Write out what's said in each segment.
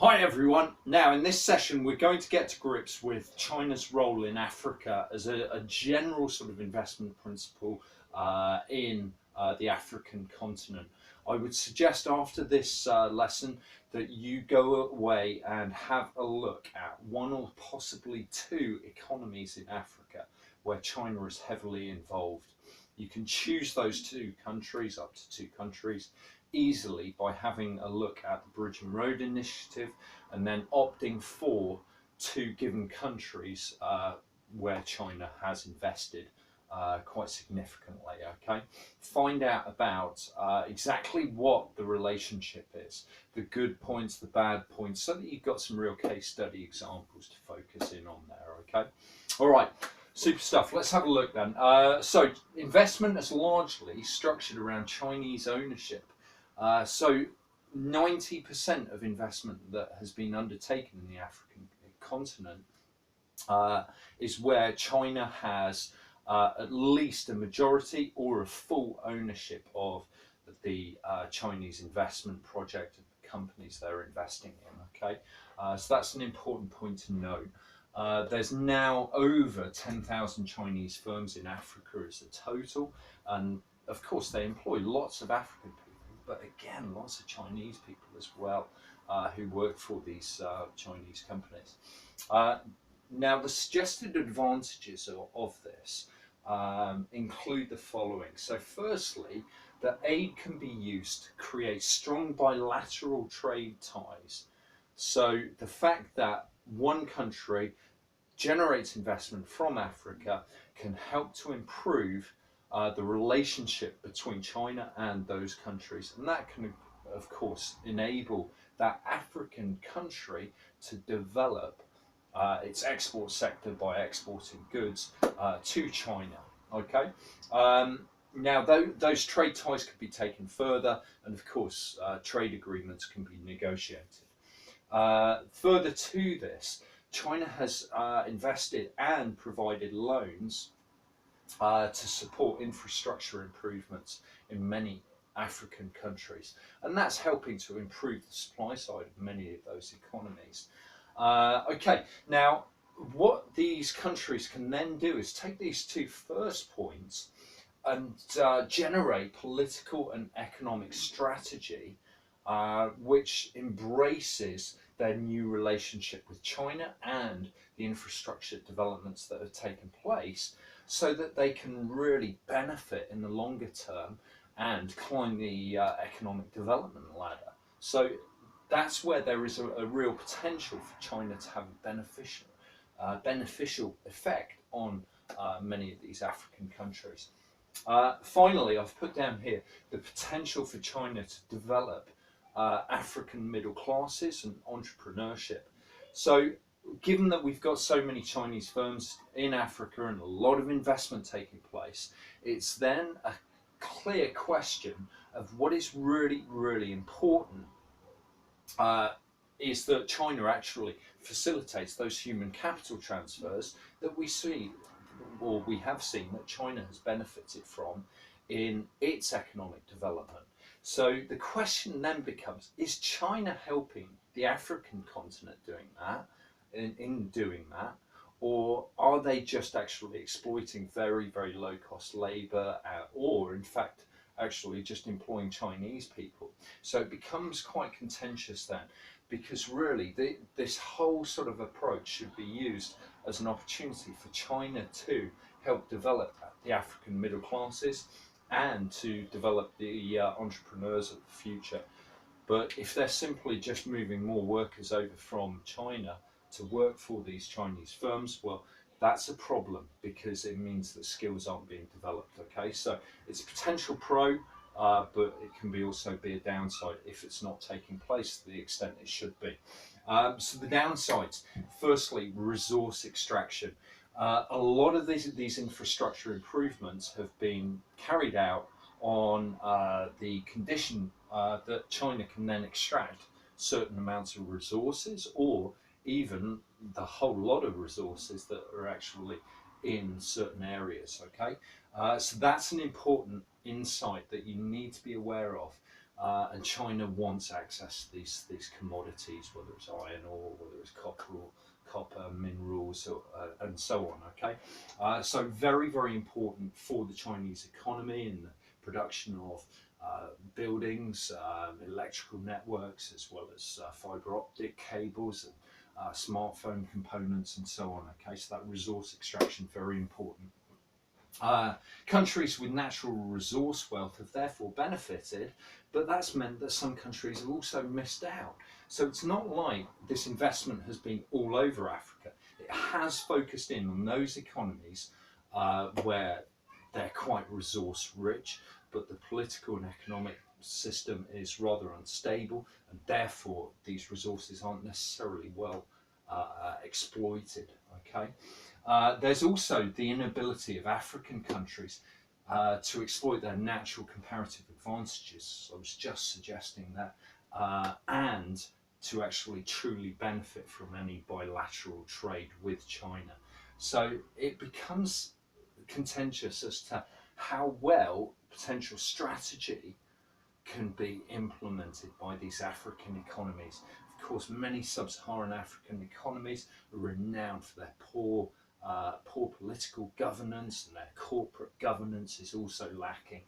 Hi everyone. Now in this session we're going to get to grips with China's role in Africa as a general sort of investment principle in the African continent. I would suggest after this lesson that you go away and have a look at one or possibly two economies in Africa where China is heavily involved. You can choose those two countries, up to two countries, easily by having a look at the Bridge and Road Initiative and then opting for two given countries where China has invested quite significantly. Okay, find out about exactly what the relationship is, the good points, the bad points, so that you've got some real case study examples to focus in on there. Okay, all right. Super stuff. Let's have a look then. So investment is largely structured around Chinese ownership. So 90% of investment that has been undertaken in the African continent is where China has at least a majority or a full ownership of the Chinese investment project and the companies they're investing in. Okay, so that's an important point to note. There's now over 10,000 Chinese firms in Africa as a total, and of course they employ lots of African people, but again lots of Chinese people as well who work for these Chinese companies. Now the suggested advantages of this include the following. So firstly, that aid can be used to create strong bilateral trade ties. So the fact that one country generates investment from Africa can help to improve the relationship between China and those countries. And that can, of course, enable that African country to develop its export sector by exporting goods to China. Okay. Now, those trade ties can be taken further, and of course, trade agreements can be negotiated. Further to this, China has invested and provided loans to support infrastructure improvements in many African countries, and that's helping to improve the supply side of many of those economies. Okay, now what these countries can then do is take these two first points and generate political and economic strategy which embraces their new relationship with China and the infrastructure developments that have taken place so that they can really benefit in the longer term and climb the economic development ladder. So that's where there is a real potential for China to have a beneficial effect on many of these African countries. Finally, I've put down here the potential for China to develop African middle classes and entrepreneurship. So, given that we've got so many Chinese firms in Africa and a lot of investment taking place, it's then a clear question of what is really, really important is that China actually facilitates those human capital transfers that we see, or we have seen, that China has benefited from in its economic development. So the question then becomes, is China helping the African continent doing that, in doing that, or are they just actually exploiting very, very low cost labour, or in fact actually just employing Chinese people? So it becomes quite contentious then, because really this whole sort of approach should be used as an opportunity for China to help develop the African middle classes and to develop the entrepreneurs of the future. But if they're simply just moving more workers over from China to work for these Chinese firms, well, that's a problem because it means that skills aren't being developed. Okay, so it's a potential pro, but it can also be a downside if it's not taking place to the extent it should be. So the downsides, firstly, resource extraction. A lot of these infrastructure improvements have been carried out on the condition that China can then extract certain amounts of resources, or even the whole lot of resources that are actually in certain areas. Okay, so that's an important insight that you need to be aware of. and China wants access to these commodities, whether it's iron ore, whether it's copper minerals, and so on. Okay, so very, very important for the Chinese economy and the production of buildings, electrical networks, as well as fiber optic cables and smartphone components and so on. Okay, so that resource extraction, very important. Countries with natural resource wealth have therefore benefited, but that's meant that some countries have also missed out. So it's not like this investment has been all over Africa. It has focused in on those economies where they're quite resource rich, but the political and economic system is rather unstable, and therefore these resources aren't necessarily well exploited. Okay. There's also the inability of African countries to exploit their natural comparative advantages. I was just suggesting that, and to actually truly benefit from any bilateral trade with China. So it becomes contentious as to how well potential strategy can be implemented by these African economies. Of course, many sub-Saharan African economies are renowned for their poor political governance, and their corporate governance is also lacking.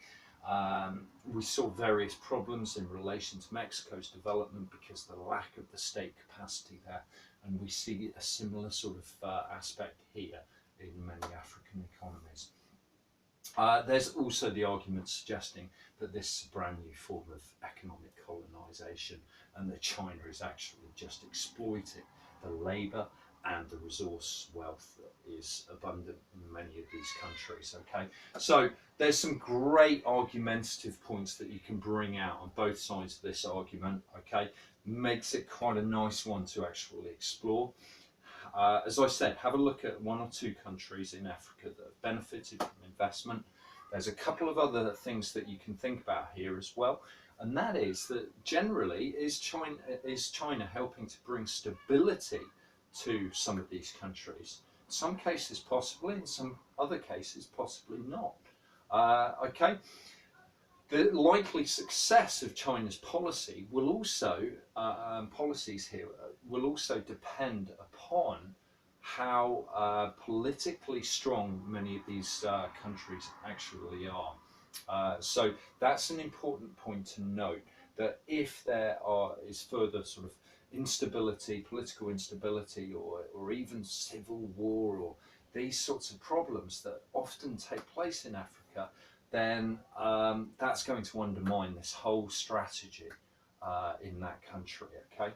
We saw various problems in relation to Mexico's development because of the lack of the state capacity there, and we see a similar sort of aspect here in many African economies. There's also the argument suggesting that this is a brand new form of economic colonisation, and that China is actually just exploiting the labour and the resource wealth that is abundant in many of these countries. Okay, so there's some great argumentative points that you can bring out on both sides of this argument. Okay, makes it quite a nice one to actually explore. As I said, have a look at one or two countries in Africa that have benefited from investment. There's a couple of other things that you can think about here as well, and that is that generally is China helping to bring stability to some of these countries? In some cases possibly, in some other cases possibly not. Okay, the likely success of China's policy will also policies here will also depend upon how politically strong many of these countries actually are. So that's an important point to note, that if there is further sort of instability, political instability, or even civil war, or these sorts of problems that often take place in Africa, then that's going to undermine this whole strategy in that country. Okay,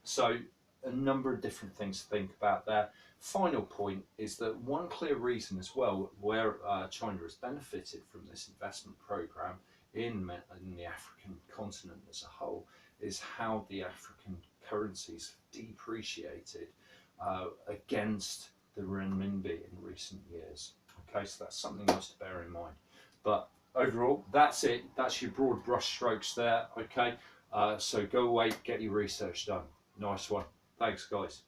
so a number of different things to think about there. Final point is that one clear reason as well where China has benefited from this investment program in the African continent as a whole is how the African currencies depreciated against the renminbi in recent years. Okay, so that's something else to bear in mind. But overall, that's it. That's your broad brush strokes there. Okay, so go away, get your research done. Nice one. Thanks, guys.